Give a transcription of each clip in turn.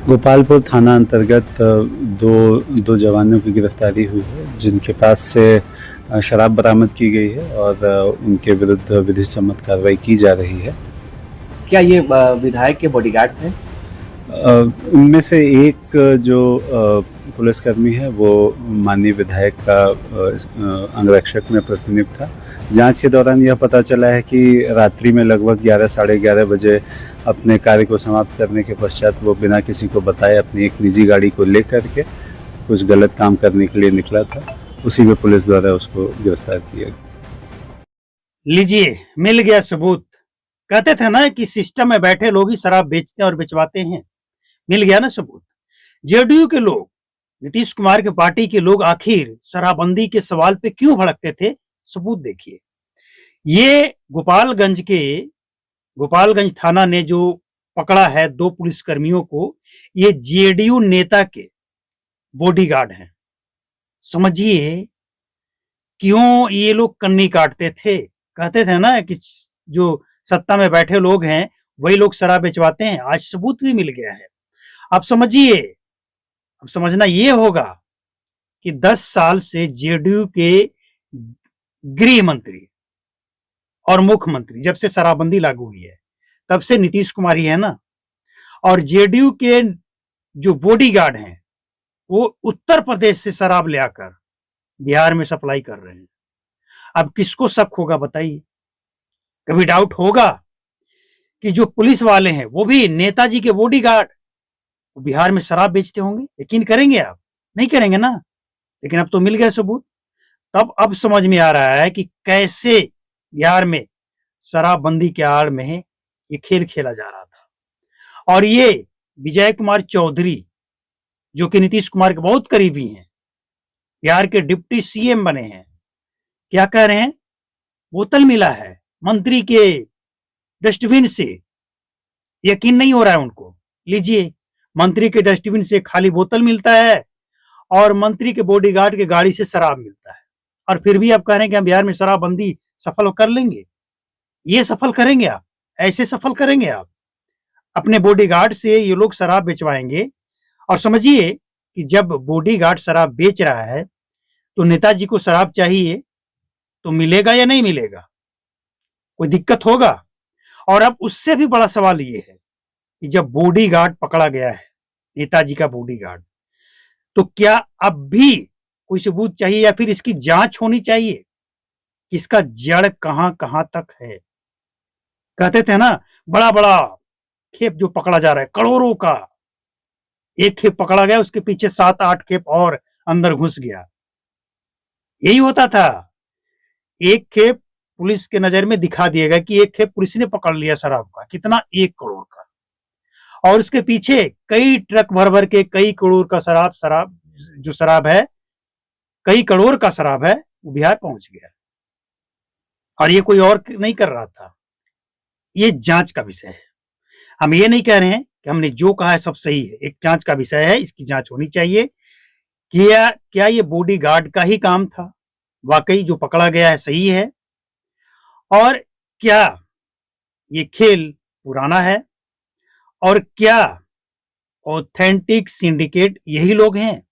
गोपालपुर थाना अंतर्गत दो दो जवानों की गिरफ्तारी हुई है, जिनके पास से शराब बरामद की गई है और उनके विरुद्ध विधिक सम्मत कार्रवाई की जा रही है। क्या ये विधायक के बॉडीगार्ड थे? उनमें से एक जो पुलिसकर्मी है वो माननीय विधायक का अंगरक्षक में प्रतिनियुक्त था। जांच के दौरान यह पता चला है कि रात्रि में लगभग 11 साढ़े 11 बजे अपने कार्य को समाप्त करने के पश्चात वो बिना किसी को बताए अपनी एक निजी गाड़ी को लेकर के कुछ गलत काम करने के लिए निकला था। उसी में पुलिस द्वारा उसको गिरफ्तार किया गया। लीजिए, मिल गया सबूत। कहते थे ना कि सिस्टम में बैठे लोग ही शराब बेचते और बिचवाते हैं। मिल गया ना सबूत। जेडीयू के लोग, नीतीश कुमार के पार्टी के लोग आखिर शराबबंदी के सवाल पे क्यों भड़कते थे? सबूत देखिए। ये गोपालगंज थाना ने जो पकड़ा है दो पुलिसकर्मियों को, ये जेडीयू नेता के बॉडीगार्ड हैं। समझिए क्यों ये लोग कन्नी काटते थे। कहते थे ना कि जो सत्ता में बैठे लोग हैं वही लोग शराब बेचवाते हैं। आज सबूत भी मिल गया है। अब समझिए, अब समझना ये होगा कि 10 साल से जेडीयू के गृह मंत्री और मुख्यमंत्री, जब से शराबबंदी लागू हुई है तब से नीतीश कुमार ही है ना। और जेडीयू के जो बॉडीगार्ड हैं वो उत्तर प्रदेश से शराब ले आकर बिहार में सप्लाई कर रहे हैं। अब किसको शक होगा बताइए? कभी डाउट होगा कि जो पुलिस वाले हैं वो भी नेताजी के बॉडीगार्ड बिहार में शराब बेचते होंगे? यकीन करेंगे आप? नहीं करेंगे ना। लेकिन अब तो मिल गया सबूत। तब अब समझ में आ रहा है कि कैसे बिहार में शराबबंदी के आड़ में ये खेल खेला जा रहा था। और ये विजय कुमार चौधरी, जो कि नीतीश कुमार के बहुत करीबी हैं, बिहार के डिप्टी सीएम बने हैं, क्या कह रहे हैं? बोतल मिला है मंत्री के डस्टबिन से। यकीन नहीं हो रहा है उनको। लीजिए, मंत्री के डस्टबिन से खाली बोतल मिलता है और मंत्री के बॉडीगार्ड के गाड़ी से शराब मिलता है। और फिर भी आप कह रहे हैं कि हम बिहार में शराबबंदी सफल कर लेंगे। ये सफल करेंगे आप? ऐसे सफल करेंगे आप? अपने बॉडीगार्ड से ये लोग शराब बेचवाएंगे। और समझिए कि जब बॉडीगार्ड शराब बेच रहा है तो नेताजी को शराब चाहिए तो मिलेगा या नहीं मिलेगा? कोई दिक्कत होगा? और अब उससे भी बड़ा सवाल ये है कि जब बॉडीगार्ड पकड़ा गया है, नेताजी का बॉडीगार्ड, तो क्या अब भी कोई सबूत चाहिए या फिर इसकी जांच होनी चाहिए कि इसका जड़ कहां कहां तक है? कहते थे ना, बड़ा बड़ा खेप जो पकड़ा जा रहा है करोड़ों का, एक खेप पकड़ा गया उसके पीछे 7-8 खेप और अंदर घुस गया। यही होता था। एक खेप पुलिस के नजर में दिखा दिएगा कि एक खेप पुलिस ने पकड़ लिया शराब का, कितना? 1 करोड़ का। और उसके पीछे कई ट्रक भर भर के कई करोड़ का शराब जो शराब है, कई करोड़ का शराब है, वो बिहार पहुंच गया। और ये कोई और नहीं कर रहा था। ये जांच का विषय है। हम ये नहीं कह रहे हैं कि हमने जो कहा है सब सही है। एक जांच का विषय है, इसकी जांच होनी चाहिए। क्या ये बॉडीगार्ड का ही काम था? वाकई जो पकड़ा गया है सही है? और क्या ये खेल पुराना है? और क्या ऑथेंटिक सिंडिकेट यही लोग हैं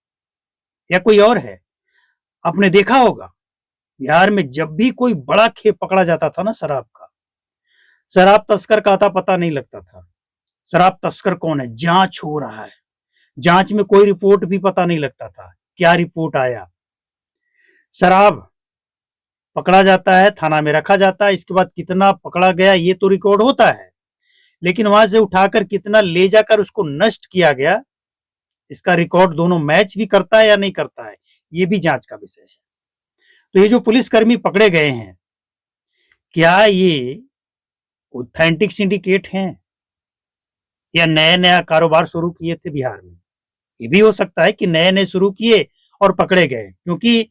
या कोई और है? आपने देखा होगा बिहार में जब भी कोई बड़ा खेप पकड़ा जाता था ना शराब का, शराब तस्कर का आता पता नहीं लगता था। शराब तस्कर कौन है? जांच हो रहा है, जांच में कोई रिपोर्ट भी पता नहीं लगता था। क्या रिपोर्ट आया? शराब पकड़ा जाता है, थाना में रखा जाता है, इसके बाद कितना पकड़ा गया ये तो रिकॉर्ड होता है, लेकिन वहां से उठाकर कितना ले जाकर उसको नष्ट किया गया, इसका रिकॉर्ड दोनों मैच भी करता है या नहीं करता है, ये भी जांच का विषय है। तो ये जो पुलिसकर्मी पकड़े गए हैं, क्या ये ऑथेंटिक सिंडिकेट हैं या नया नया कारोबार शुरू किए थे बिहार में? ये भी हो सकता है कि नए नए शुरू किए और पकड़े गए, क्योंकि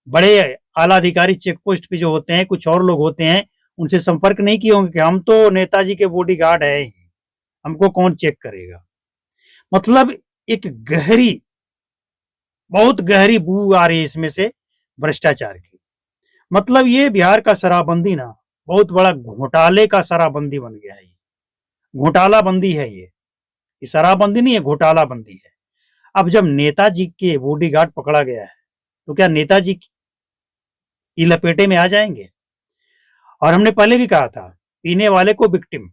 बड़े आला अधिकारी चेक पोस्ट पे जो होते हैं, कुछ और लोग होते हैं, उनसे संपर्क नहीं किए होंगे कि हम तो नेताजी के बॉडीगार्ड है, हमको कौन चेक करेगा। मतलब एक गहरी, बहुत गहरी बू आ रही है इसमें से भ्रष्टाचार की। मतलब ये बिहार का शराबबंदी ना बहुत बड़ा घोटाले का शराबबंदी बन गया है। घोटाला बंदी है ये। ये शराबबंदी नहीं है, घोटाला बंदी है। अब जब नेताजी के बॉडीगार्ड पकड़ा गया है तो क्या नेताजी की लपेटे में आ जाएंगे? और हमने पहले भी कहा था, पीने वाले को विक्टिम,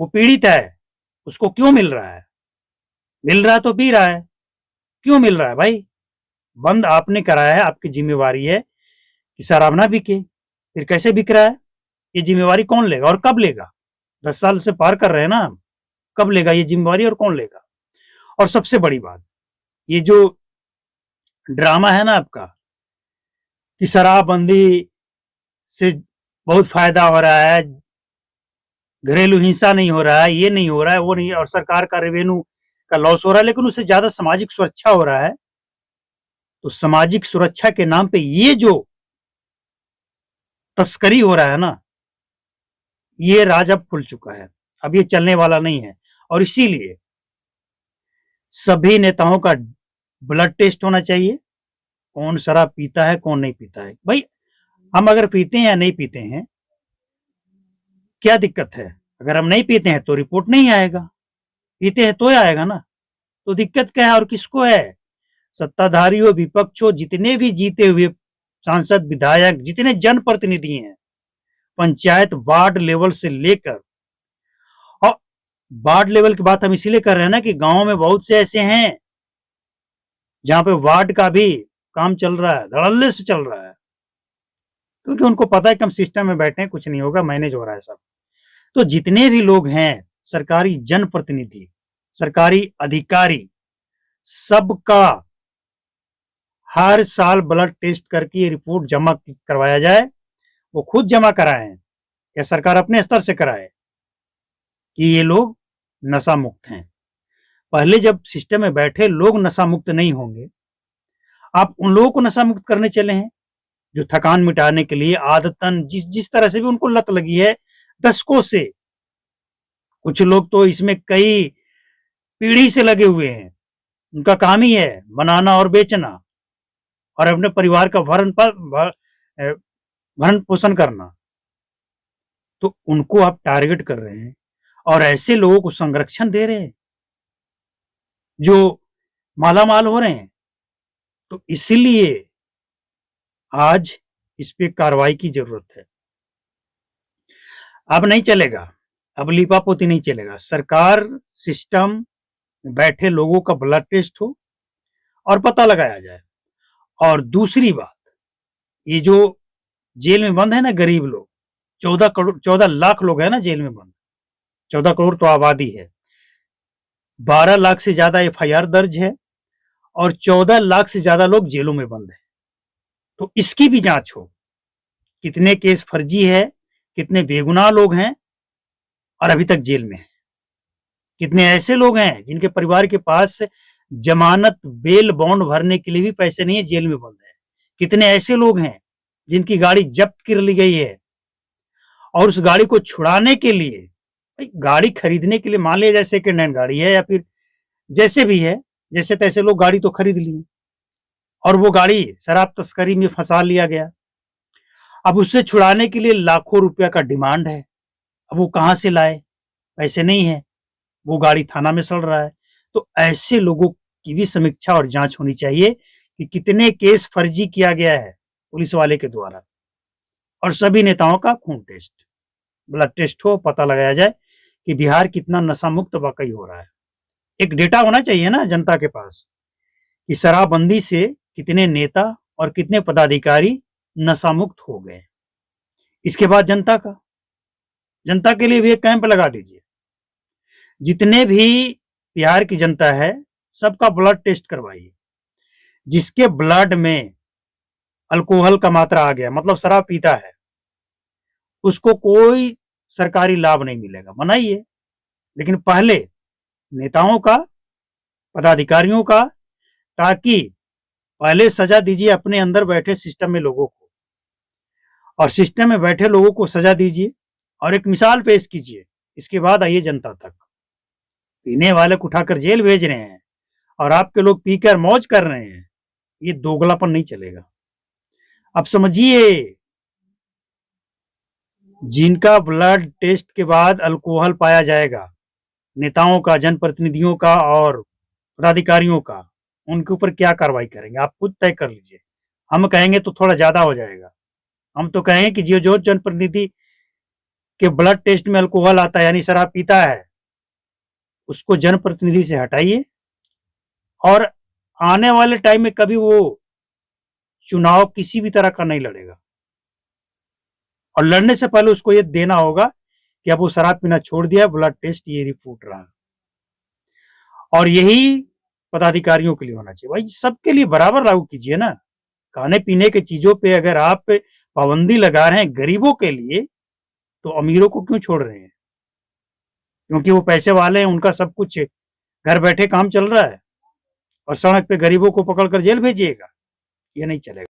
वो पीड़ित है, उसको क्यों मिल रहा है? मिल रहा है तो पी रहा है, क्यों मिल रहा है भाई? बंद आपने कराया है, आपकी जिम्मेवारी है कि शराब ना बिके। फिर कैसे बिक रहा है, ये जिम्मेवारी कौन लेगा और कब लेगा? 10 साल से पार कर रहे हैं ना हम, कब लेगा ये जिम्मेवारी और कौन लेगा? और सबसे बड़ी बात, ये जो ड्रामा है ना आपका कि शराबबंदी से बहुत फायदा हो रहा है, घरेलू हिंसा नहीं हो रहा है, ये नहीं हो रहा है, वो नहीं, और सरकार का रेवेन्यू का लॉस हो रहा है, लेकिन उससे ज्यादा सामाजिक सुरक्षा हो रहा है। तो सामाजिक सुरक्षा के नाम पे ये जो तस्करी हो रहा है ना, ये राज अब खुल चुका है, अब ये चलने वाला नहीं है। और इसीलिए सभी नेताओं का ब्लड टेस्ट होना चाहिए, कौन शराब पीता है कौन नहीं पीता है। भाई हम अगर पीते हैं या नहीं पीते हैं, क्या दिक्कत है? अगर हम नहीं पीते हैं तो रिपोर्ट नहीं आएगा, पीते हैं तो आएगा ना। तो दिक्कत क्या है और किसको है? सत्ताधारी हो, विपक्ष हो, जितने भी जीते हुए सांसद, विधायक, जितने जनप्रतिनिधि हैं, पंचायत वार्ड लेवल से लेकर, और वार्ड लेवल की बात हम इसीलिए कर रहे हैं ना कि गांव में बहुत से ऐसे हैं जहां पे वार्ड का भी काम चल रहा है, धड़ल्ले से चल रहा है, क्योंकि उनको पता है कि हम सिस्टम में बैठे हैं, कुछ नहीं होगा, मैनेज हो रहा है सब। तो जितने भी लोग हैं, सरकारी जनप्रतिनिधि, सरकारी अधिकारी, सबका हर साल ब्लड टेस्ट करके ये रिपोर्ट जमा करवाया जाए। वो खुद जमा कराएं या सरकार अपने स्तर से कराए कि ये लोग नशा मुक्त हैं। पहले जब सिस्टम में बैठे लोग नशा मुक्त नहीं होंगे, आप उन लोगों को नशा मुक्त करने चले हैं जो थकान मिटाने के लिए आदतन जिस जिस तरह से भी उनको लत लगी है दशकों से। कुछ लोग तो इसमें कई पीढ़ी से लगे हुए हैं, उनका काम ही है बनाना और बेचना और अपने परिवार का भरण पोषण करना। तो उनको आप टारगेट कर रहे हैं और ऐसे लोगों को संरक्षण दे रहे हैं जो मालामाल हो रहे हैं। तो इसीलिए आज इस पे कार्रवाई की जरूरत है। अब नहीं चलेगा, अब लीपापोती नहीं चलेगा। सरकार सिस्टम बैठे लोगों का ब्लड टेस्ट हो और पता लगाया जाए। और दूसरी बात, ये जो जेल में बंद है ना गरीब लोग, 14 लाख लोग है ना जेल में बंद, 14 करोड़ तो आबादी है, 12 लाख से ज्यादा एफआईआर दर्ज है और 14 लाख से ज्यादा लोग जेलों में बंद है। तो इसकी भी जांच हो, कितने केस फर्जी है, कितने बेगुनाह लोग हैं और अभी तक जेल में है, कितने ऐसे लोग हैं जिनके परिवार के पास जमानत बेल बॉन्ड भरने के लिए भी पैसे नहीं है, जेल में बंद है। कितने ऐसे लोग हैं जिनकी गाड़ी जब्त कर ली गई है और उस गाड़ी को छुड़ाने के लिए, गाड़ी खरीदने के लिए, मान लिया जाए सेकेंड हैंड गाड़ी है या फिर जैसे भी है, जैसे तैसे लोग गाड़ी तो खरीद ली और वो गाड़ी शराब तस्करी में फंसा लिया गया। अब उससे छुड़ाने के लिए लाखों रुपया का डिमांड है। अब वो कहां से लाए, पैसे नहीं है, वो गाड़ी थाना में सड़ रहा है। तो ऐसे लोगों की भी समीक्षा और जांच होनी चाहिए कि कितने केस फर्जी किया गया है पुलिस वाले के द्वारा। और सभी नेताओं का खून टेस्ट, ब्लड टेस्ट हो, पता लगाया जाए कि बिहार कितना नशा मुक्त वाकई हो रहा है। एक डेटा होना चाहिए ना जनता के पास कि शराबबंदी से कितने नेता और कितने पदाधिकारी नशा मुक्त हो गए। इसके बाद जनता के लिए भी एक कैंप लगा दीजिए। जितने भी बिहार की जनता है सबका ब्लड टेस्ट करवाइए। जिसके ब्लड में अल्कोहल का मात्रा आ गया, मतलब शराब पीता है, उसको कोई सरकारी लाभ नहीं मिलेगा, मनाइए। लेकिन पहले नेताओं का, पदाधिकारियों का, ताकि पहले सजा दीजिए अपने अंदर बैठे सिस्टम में लोगों को, और सिस्टम में बैठे लोगों को सजा दीजिए और एक मिसाल पेश कीजिए। इसके बाद आइए जनता तक। पीने वाले को उठाकर जेल भेज रहे हैं और आपके लोग पीकर मौज कर रहे हैं, ये दोगलापन नहीं चलेगा। अब समझिए, जिनका ब्लड टेस्ट के बाद अल्कोहल पाया जाएगा नेताओं का, जनप्रतिनिधियों का और पदाधिकारियों का, उनके ऊपर क्या कार्रवाई करेंगे आप खुद तय कर लीजिए। हम कहेंगे तो थोड़ा ज्यादा हो जाएगा। हम तो कहेंगे कि जो जनप्रतिनिधि के ब्लड टेस्ट में अल्कोहल आता है यानी शराब पीता है, उसको जनप्रतिनिधि से हटाइए और आने वाले टाइम में कभी वो चुनाव किसी भी तरह का नहीं लड़ेगा। और लड़ने से पहले उसको ये देना होगा कि अब वो शराब पीना छोड़ दिया, ब्लड टेस्ट ये रिपोर्ट रहा। और यही पदाधिकारियों के लिए होना चाहिए। भाई सबके लिए बराबर लागू कीजिए ना। खाने पीने के चीजों पे अगर आप पाबंदी लगा रहे हैं गरीबों के लिए, तो अमीरों को क्यों छोड़ रहे हैं? क्योंकि वो पैसे वाले हैं, उनका सब कुछ घर बैठे काम चल रहा है, और सड़क पे गरीबों को पकड़कर जेल भेजिएगा, ये नहीं चलेगा।